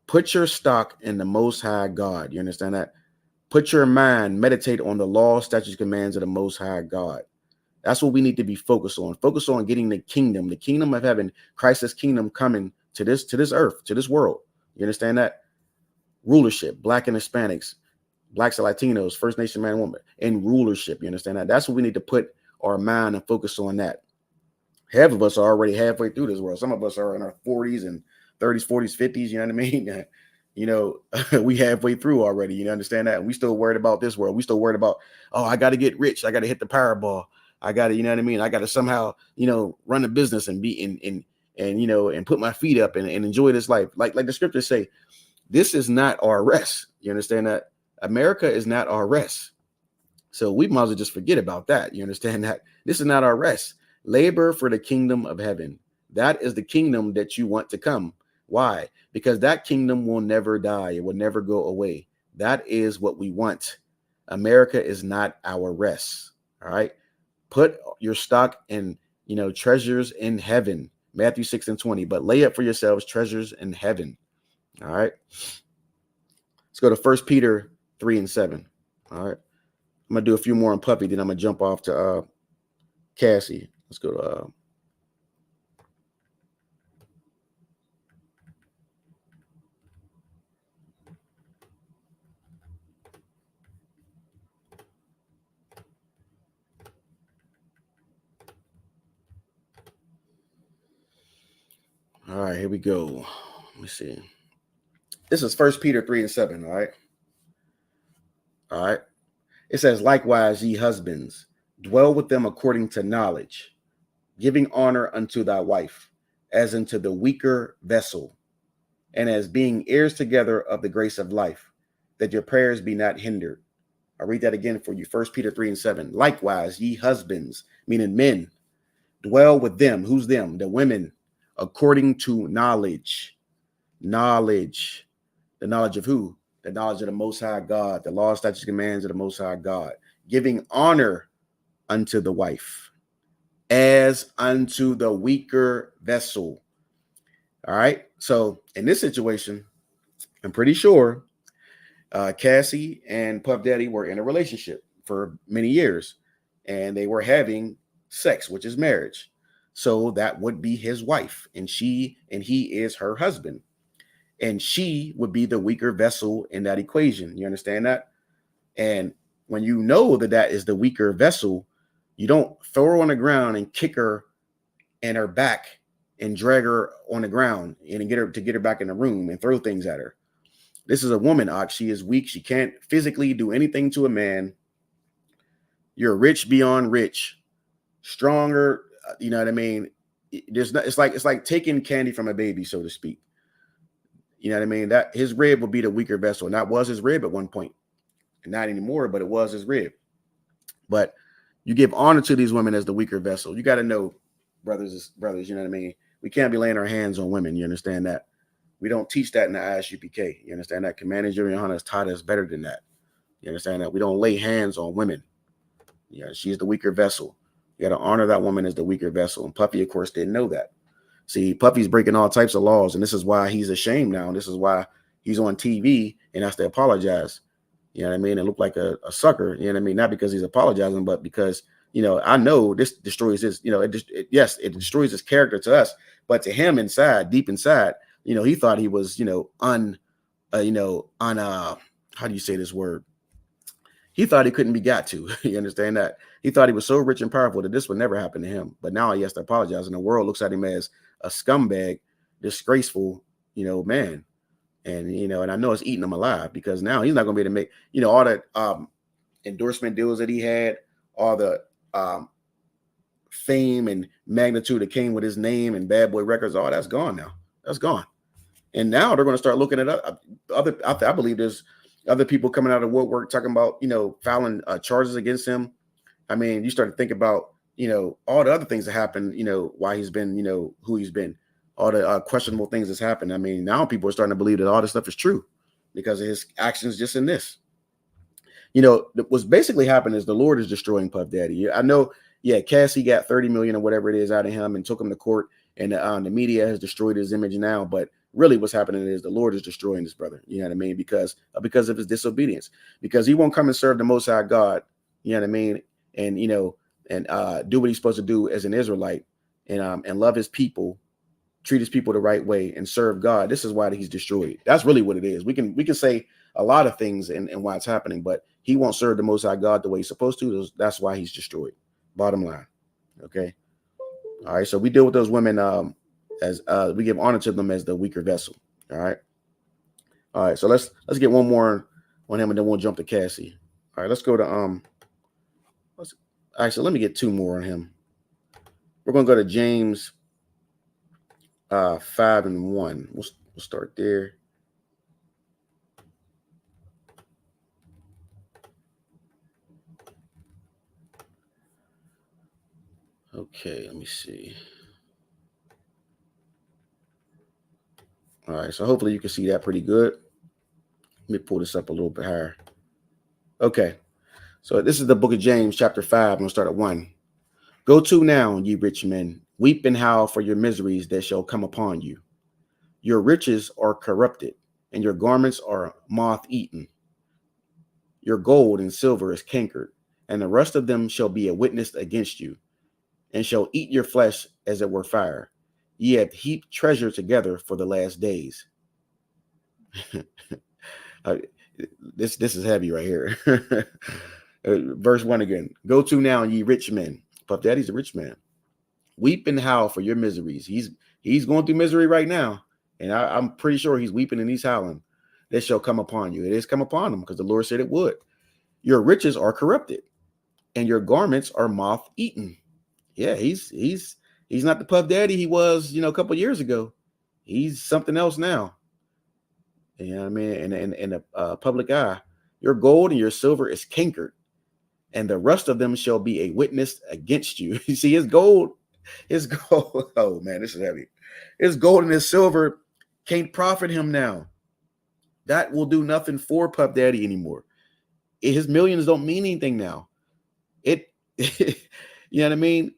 Put your stock in the Most High God. You understand that? Put your mind, meditate on the law, statutes, commands of the Most High God. That's what we need to be focused on. Focus on getting the kingdom of heaven, Christ's kingdom coming to this earth, to this world. You understand that? Rulership, Black and Hispanics, Blacks and Latinos, First Nation man and woman, and rulership. You understand that? That's what we need to put our mind and focus on that. Half of us are already halfway through this world. Some of us are in our 40s and 30s, 40s, 50s. You know what I mean? We halfway through already. You understand that? And we still worried about this world. We still worried about, oh, I got to get rich. I got to hit the Powerball. I got to, you know what I mean? I got to somehow, run a business and be and put my feet up and enjoy this life. Like the scriptures say, this is not our rest. You understand that? America is not our rest. So we might as well just forget about that. You understand that? This is not our rest. Labor for the kingdom of heaven. That is the kingdom that you want to come. Why? Because that kingdom will never die. It will never go away. That is what we want. America is not our rest. All right. Put your stock in, treasures in heaven. Matthew 6 and 20. But lay up for yourselves treasures in heaven. All right. Let's go to 1 Peter 3 and 7. All right. I'm going to do a few more on Puppy. Then I'm going to jump off to Cassie. Let's go to all right, here we go. Let me see. This is 1 Peter 3 and 7. All right. All right. It says, likewise, ye husbands, dwell with them according to knowledge, giving honor unto thy wife, as unto the weaker vessel, and as being heirs together of the grace of life, that your prayers be not hindered. I'll read that again for you. 1 Peter 3 and 7. Likewise, ye husbands, meaning men, dwell with them. Who's them? The women, according to knowledge. Knowledge. The knowledge of who? The knowledge of the Most High God, the law, statutes, commands of the Most High God, giving honor unto the wife, as unto the weaker vessel. All right. So in this situation, I'm pretty sure Cassie and Puff Daddy were in a relationship for many years, and they were having sex, which is marriage. So that would be his wife, and he is her husband, and she would be the weaker vessel in that equation. You understand that? And when you know that that is the weaker vessel, you don't throw her on the ground and kick her in her back and drag her on the ground and get her back in the room and throw things at her. This is a woman, Ox. She is weak. She can't physically do anything to a man. You're rich beyond rich, stronger. You know what I mean? It's like taking candy from a baby, so to speak. You know what I mean? That his rib would be the weaker vessel, and that was his rib at one point, and not anymore. But it was his rib. But you give honor to these women as the weaker vessel. You got to know, brothers. You know what I mean? We can't be laying our hands on women. You understand that? We don't teach that in the ISUPK. You understand that? Commander Julian Hunter has taught us better than that. You understand that? We don't lay hands on women. Yeah, she's the weaker vessel. You got to honor that woman as the weaker vessel. And Puffy, of course, didn't know that. See, Puffy's breaking all types of laws, and this is why he's ashamed now. And this is why he's on TV and has to apologize. You know what I mean? And look like a sucker. You know what I mean? Not because he's apologizing, but because, you know, I know this destroys his, you know, yes, it destroys his character to us, but to him inside, deep inside, you know, he thought he was, you know, how do you say this word? He thought he couldn't be got to. You understand that? He thought he was so rich and powerful that this would never happen to him. But now he has to apologize, and the world looks at him as a scumbag, disgraceful, you know, man. And, you know, and I know it's eating him alive, because now he's not going to be able to make, you know, all the endorsement deals that he had, all the fame and magnitude that came with his name and Bad Boy Records, all that's gone now. That's gone. And now they're going to start looking at other, I believe there's other people coming out of woodwork talking about, you know, filing charges against him. I mean, you start to think about, you know, all the other things that happened, you know, why he's been, you know, who he's been, all the questionable things that's happened. I mean, now people are starting to believe that all this stuff is true because of his actions just in this. You know, what's basically happened is the Lord is destroying Puff Daddy. I know, yeah, Cassie got 30 million or whatever it is out of him and took him to court, and the media has destroyed his image now. But really what's happening is the Lord is destroying this brother. You know what I mean? Because of his disobedience, because he won't come and serve the Most High God. You know what I mean? And, you know, and do what he's supposed to do as an Israelite, and love his people, treat his people the right way, and serve God. This is why he's destroyed. That's really what it is. We can say a lot of things and why it's happening, but he won't serve the Most High God the way he's supposed to. That's why he's destroyed. Bottom line. Okay. All right. So we deal with those women as we give honor to them as the weaker vessel. All right. All right. So let's get one more on him, and then we'll jump to Cassie. All right. Let's go to actually, let me get two more on him. We're gonna go to James 5:1. We'll start there. Okay, let me see. All right, so hopefully you can see that pretty good. Let me pull this up a little bit higher. Okay, so this is the book of James, chapter 5. I'm gonna start at 1. Go to now, ye rich men, weep and howl for your miseries that shall come upon you. Your riches are corrupted, and your garments are moth-eaten. Your gold and silver is cankered, and the rest of them shall be a witness against you, and shall eat your flesh as it were fire. Ye have heaped treasure together for the last days. This is heavy right here. Verse 1 again. Go to now, ye rich men. Puff Daddy's a rich man. Weep and howl for your miseries. He's going through misery right now, and I'm pretty sure he's weeping and he's howling. That shall come upon you. It is come upon him because the Lord said it would. Your riches are corrupted, and your garments are moth-eaten. Yeah, he's not the Puff Daddy he was, you know, a couple of years ago. He's something else now. You know what I mean? In the public eye, your gold and your silver is cankered, and the rest of them shall be a witness against you. You see, his gold. Oh man, this is heavy. His gold and his silver can't profit him now. That will do nothing for Puff Daddy anymore. His millions don't mean anything now. You know what I mean?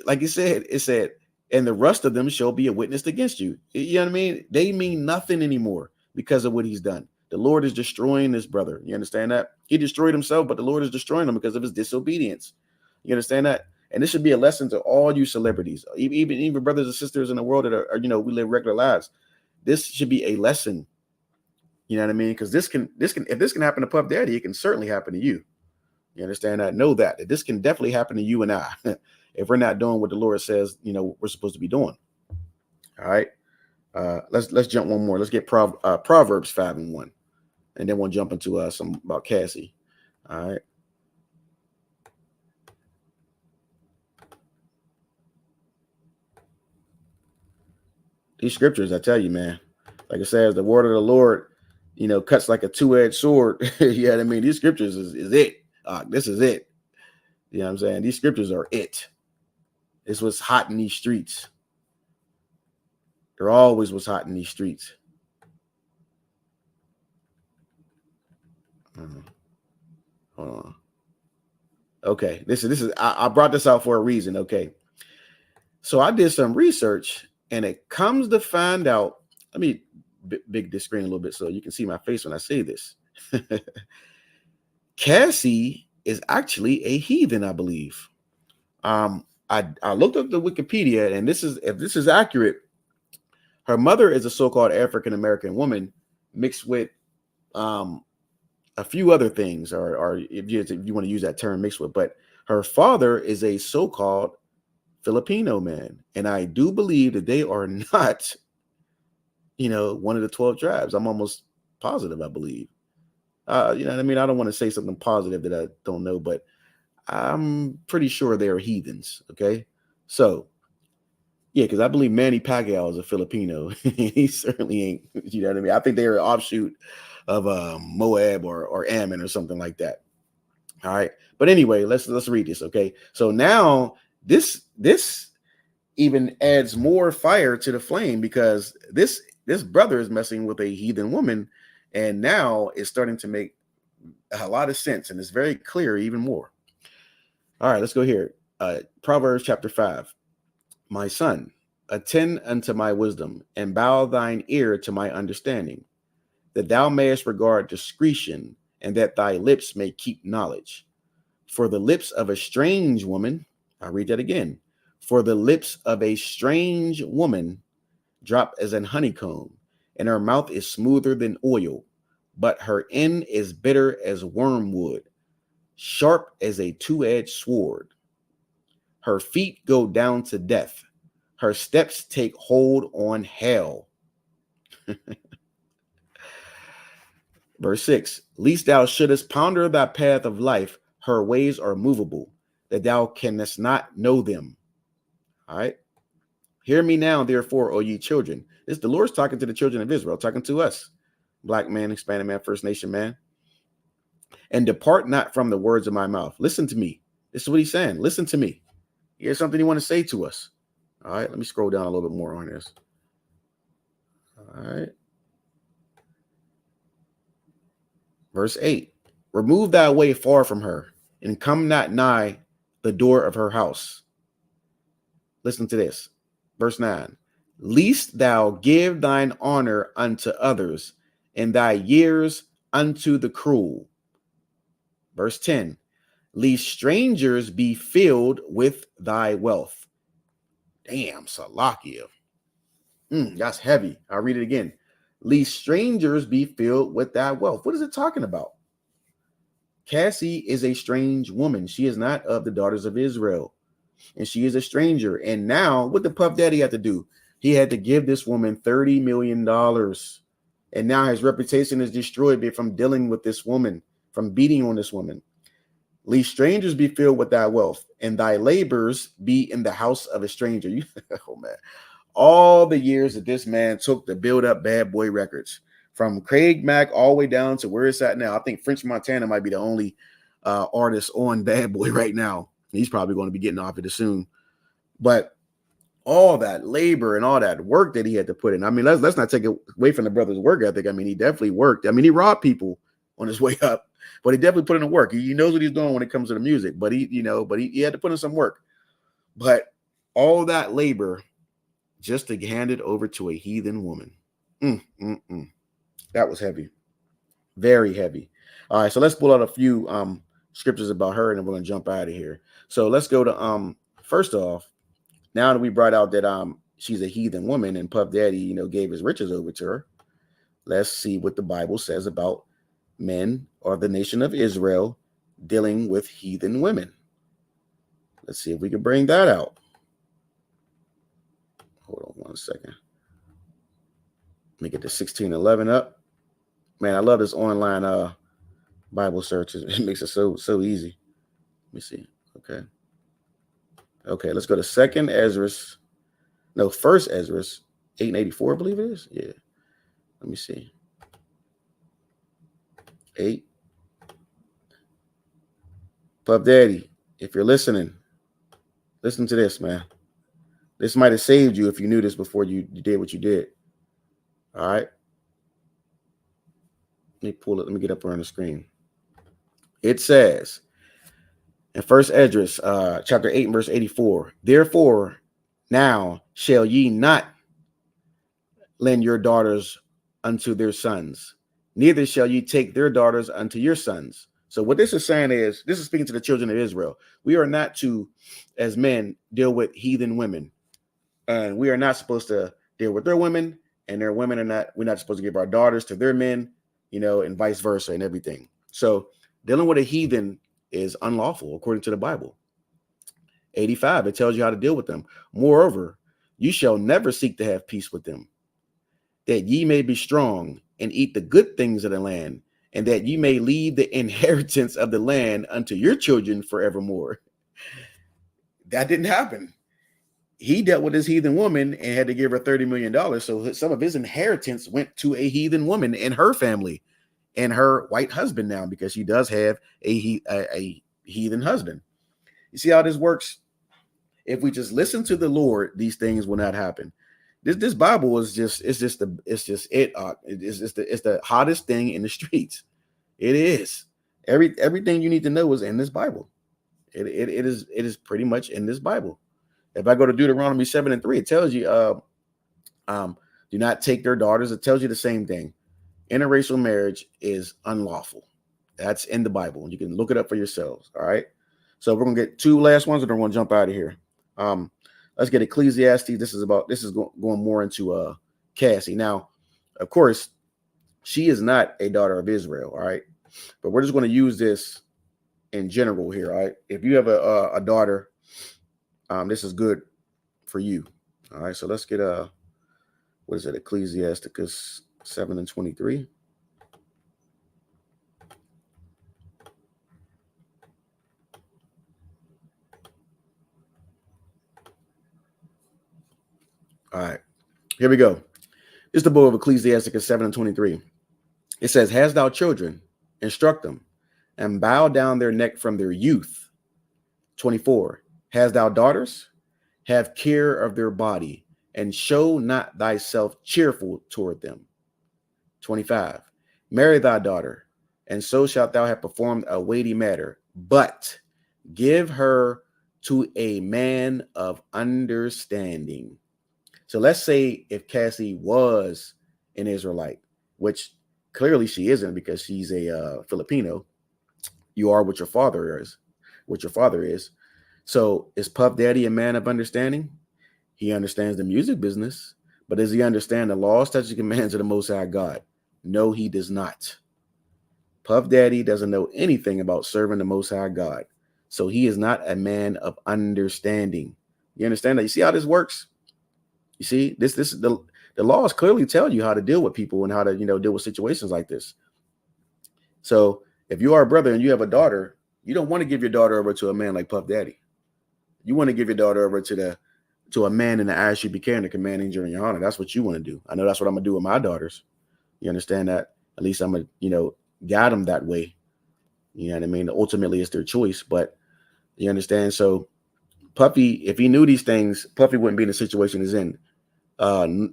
Like it said, and the rest of them shall be a witness against you. You know what I mean? They mean nothing anymore because of what he's done. The Lord is destroying this brother. You understand that? He destroyed himself, but the Lord is destroying him because of his disobedience. You understand that? And this should be a lesson to all you celebrities, even brothers and sisters in the world that are, you know, we live regular lives. This should be a lesson. You know what I mean? Because this can if this can happen to Puff Daddy, it can certainly happen to you. You understand that? Know that this can definitely happen to you and I if we're not doing what the Lord says, we're supposed to be doing. All right. Let's jump one more. Let's get Proverbs 5:1, and then we'll jump into some about Cassie. All right. These scriptures, I tell you, man, like it says, the word of the Lord, cuts like a two-edged sword. You know what I mean? These scriptures is it. This is it. You know what I'm saying? These scriptures are it. It's what's hot in these streets. There always was hot in these streets. Hold on. Okay, this is I brought this out for a reason. Okay, so I did some research, and it comes to find out. Let me big this screen a little bit so you can see my face when I say this. Cassie is actually a heathen, I believe. I looked up the Wikipedia, and if this is accurate, her mother is a so-called African American woman mixed with a few other things, or if you want to use that term, mixed with, but her father is a so-called Filipino man, and I do believe that they are not, one of the 12 tribes. I'm almost positive, I believe. You know what I mean? I don't want to say something positive that I don't know, but I'm pretty sure they are heathens. Okay, so yeah, because I believe Manny Pacquiao is a Filipino. He certainly ain't. You know what I mean? I think they're an offshoot of Moab or Ammon or something like that. All right, but anyway, let's read this. Okay, so now this even adds more fire to the flame, because this brother is messing with a heathen woman, and now it's starting to make a lot of sense, and it's very clear even more. All right, let's go here. Proverbs chapter 5. My son, attend unto my wisdom, and bow thine ear to my understanding, that thou mayest regard discretion, and that thy lips may keep knowledge. For the lips of a strange woman, I'll read that again. For the lips of a strange woman drop as an honeycomb, and her mouth is smoother than oil, but her end is bitter as wormwood, sharp as a two-edged sword. Her feet go down to death. Her steps take hold on hell. Verse 6, least thou shouldest ponder thy path of life. Her ways are movable, that thou canst not know them. All right. Hear me now, therefore, O ye children. This the Lord's talking to the children of Israel, talking to us. Black man, Hispanic man, First Nation man. And depart not from the words of my mouth. Listen to me. This is what he's saying. Listen to me. Here's something you want to say to us. All right. Let me scroll down a little bit more on this. All right. Verse 8, remove thy way far from her, and come not nigh the door of her house. Listen to this. Verse 9, lest thou give thine honor unto others, and thy years unto the cruel. Verse 10, lest strangers be filled with thy wealth. Damn, Salakia. That's heavy. I'll read it again. Lest strangers be filled with thy wealth. What is it talking about? Cassie is a strange woman. She is not of the daughters of Israel, and she is a stranger. And now, what did Puff Daddy have to do? He had to give this woman $30 million. And now his reputation is destroyed from dealing with this woman, from beating on this woman. Lest strangers be filled with thy wealth, and thy labors be in the house of a stranger. Oh, man. All the years that this man took to build up Bad Boy Records, from Craig Mack all the way down to where it's at now. I think French Montana might be the only artist on Bad Boy right now. He's probably going to be getting off of it soon. But all that labor and all that work that he had to put in. I mean, let's not take it away from the brother's work ethic. I mean, he definitely worked. I mean, he robbed people on his way up, but he definitely put in the work. He knows what he's doing when it comes to the music, but he had to put in some work. But all that labor just to hand it over to a heathen woman. That was heavy. Very heavy. All right, so let's pull out a few scriptures about her, and then we're going to jump out of here. So let's go to, first off, now that we brought out that she's a heathen woman and Puff Daddy, gave his riches over to her, let's see what the Bible says about men or the nation of Israel dealing with heathen women. Let's see if we can bring that out. Hold on one second. Let me get the 1611 up. Man, I love this online Bible search. It makes it so easy. Let me see. Okay, let's go to First Ezra, 884, I believe it is. Yeah. Let me see. 8. Puff Daddy, if you're listening, listen to this, man. This might have saved you if you knew this before you did what you did. All right. Let me pull it. Let me get up here on the screen. It says in First Ezra, chapter 8, verse 84, therefore now shall ye not lend your daughters unto their sons, neither shall ye take their daughters unto your sons. So what this is saying is, this is speaking to the children of Israel. We are not to, as men, deal with heathen women. And we are not supposed to deal with their women, and their women are not, we're not supposed to give our daughters to their men, and vice versa and everything. So dealing with a heathen is unlawful according to the Bible. 85, it tells you how to deal with them. Moreover, you shall never seek to have peace with them, that ye may be strong and eat the good things of the land, and that ye may leave the inheritance of the land unto your children forevermore. That didn't happen. He dealt with his heathen woman and had to give her $30 million. So some of his inheritance went to a heathen woman and her family and her white husband now, because she does have a heathen husband. You see how this works? If we just listen to the Lord, these things will not happen. This Bible is it's the hottest thing in the streets. It is. Everything you need to know is in this Bible. It is pretty much in this Bible. If I go to Deuteronomy 7:3, it tells you do not take their daughters. It tells you the same thing. Interracial marriage is unlawful. That's in the Bible. You can look it up for yourselves. All right. So we're gonna get two last ones, and then we're gonna jump out of here. Let's get Ecclesiastes. This is going more into Cassie. Now, of course, she is not a daughter of Israel. All right, but we're just going to use this in general here. All right, if you have a daughter, this is good for you. All right, so let's get what is it? Ecclesiasticus 7:23. All right, here we go. This is the book of Ecclesiasticus 7:23. It says, "Hast thou children? Instruct them, and bow down their neck from their youth." 24. "Hast thou daughters? Have care of their body, and show not thyself cheerful toward them." 25. "Marry thy daughter, and so shalt thou have performed a weighty matter, but give her to a man of understanding." So let's say if Cassie was an Israelite, which clearly she isn't because she's a Filipino. You are what your father is. So is Puff Daddy a man of understanding? He understands the music business, but does he understand the laws, statutes, and commands of the Most High God? No, he does not. Puff Daddy doesn't know anything about serving the Most High God, so he is not a man of understanding. You understand that? You see how this works? You see, the laws clearly tell you how to deal with people and how to deal with situations like this. So if you are a brother and you have a daughter, you don't want to give your daughter over to a man like Puff Daddy. You want to give your daughter over to a man in the ISUPK and the commanding jury and your honor. That's what you want to do. I know that's what I'm gonna do with my daughters. You understand that? At least I'm gonna guide them that way. You know what I mean? Ultimately, it's their choice, but you understand. So Puffy, if he knew these things, Puffy wouldn't be in the situation he's in.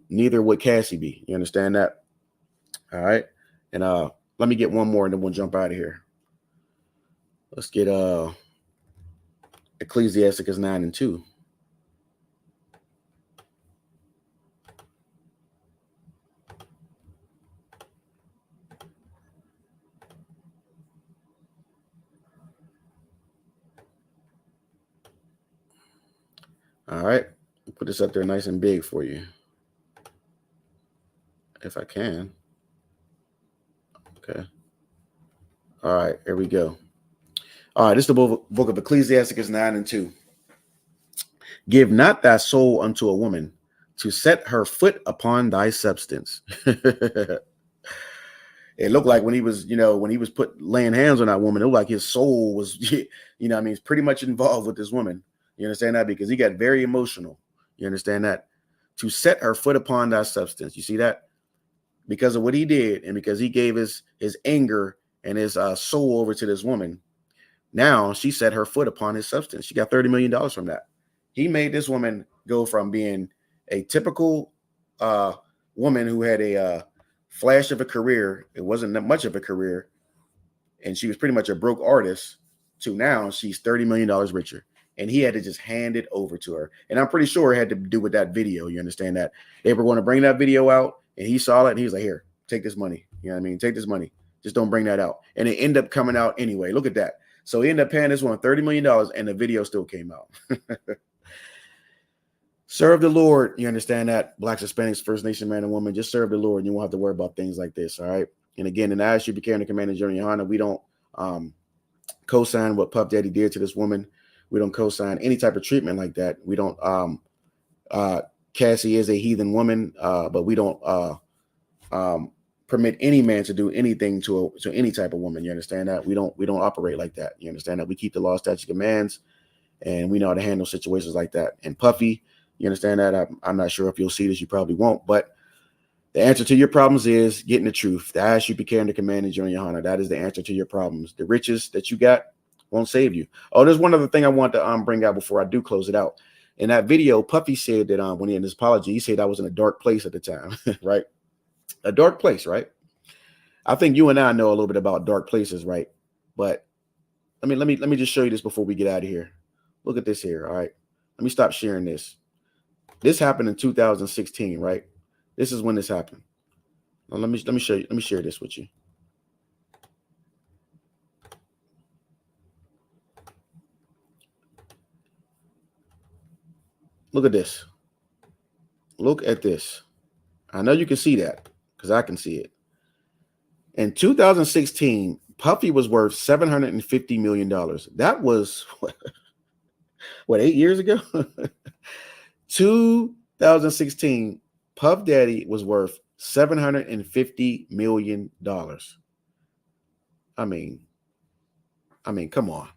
Neither would Cassie be. You understand that? All right. And let me get one more and then we'll jump out of here. Let's get Ecclesiasticus 9:2. All right. I'll put this up there nice and big for you, if I can. Okay. All right, here we go. All right, this is the book of Ecclesiasticus 9 and 2. Give not thy soul unto a woman to set her foot upon thy substance. It looked like when he was, when he was laying hands on that woman, it looked like his soul was, he's pretty much involved with this woman. You understand that? Because he got very emotional. You understand that? To set her foot upon thy substance. You see that? Because of what he did, and because he gave his anger and his soul over to this woman, now she set her foot upon his substance. She got $30 million from that. He made this woman go from being a typical woman who had a flash of a career. It wasn't that much of a career, and she was pretty much a broke artist, to now she's $30 million richer. And he had to just hand it over to her. And I'm pretty sure it had to do with that video. You understand that? They were going to bring that video out, and he saw it, and he was like, here, take this money. You know what I mean? Take this money. Just don't bring that out. And it ended up coming out anyway. Look at that. So he ended up paying this one $30 million, and the video still came out. Serve the Lord. You understand that? Blacks, Hispanics, First Nation, man and woman, just serve the Lord, and you won't have to worry about things like this, all right? And again, in the ISUPK and the Command and Journey Hana, we don't co-sign what Puff Daddy did to this woman. We don't co-sign any type of treatment like that. We don't. Cassie is a heathen woman, but we don't permit any man to do anything to any type of woman. You understand that? We don't operate like that. You understand that? We keep the law, statute, commands, and we know how to handle situations like that. And Puffy, you understand that? I'm not sure if you'll see this. You probably won't. But the answer to your problems is getting the truth. The ISUPK and the Command and Journey Hana. That is the answer to your problems. The riches that you got won't save you. Oh, there's one other thing I want to bring out before I do close it out. In that video, Puffy said that when he in his apology, he said I was in a dark place at the time, right? A dark place, right? I think you and I know a little bit about dark places, right? But I mean, let me just show you this before we get out of here. Look at this here, all right? Let me stop sharing this. This happened in 2016, right? This is when this happened. Now, let me show you. Let me share this with you. Look at this. Look at this. I know you can see that because I can see it. In 2016, Puffy was worth $750 million. That was what 8 years ago? 2016, Puff Daddy was worth $750 million. I mean, come on.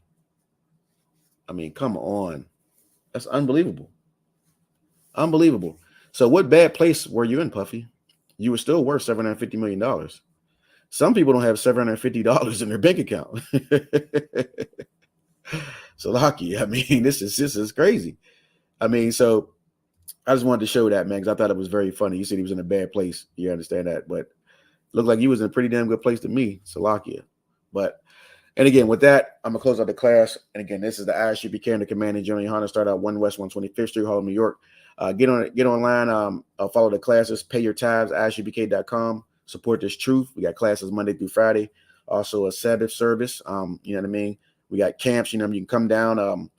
Come on. That's unbelievable. Unbelievable. So what bad place were you in, Puffy? You were still worth $750 million. Some people don't have $750 in their bank account. So lucky. I mean, this is crazy. I mean, so I just wanted to show that, man, because I thought it was very funny. You said he was in a bad place. You understand that? But looked like you was in a pretty damn good place to me. Salakia. But, and again, with that, I'm going to close out the class. And again, this is the ISUPK and the Command and Journey Hana. Start out 1 West 125th Street, Harlem, New York. Get online, follow the classes, pay your tithes, ISUPK.com. Support this truth. We got classes Monday through Friday. Also a Sabbath service. You know what I mean? We got camps, you know, you can come down,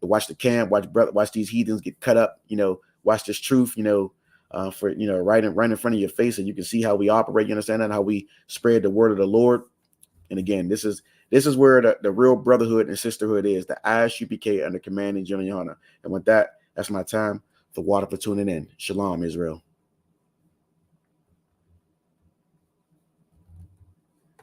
watch the camp, watch these heathens get cut up, you know, watch this truth, you know, right in front of your face, and you can see how we operate, you understand that, how we spread the word of the Lord. And again, this is where the real brotherhood and sisterhood is, the ISUPK under Command and Journey Hana. And with that, that's my time. For water for tuning in. Shalom, Israel.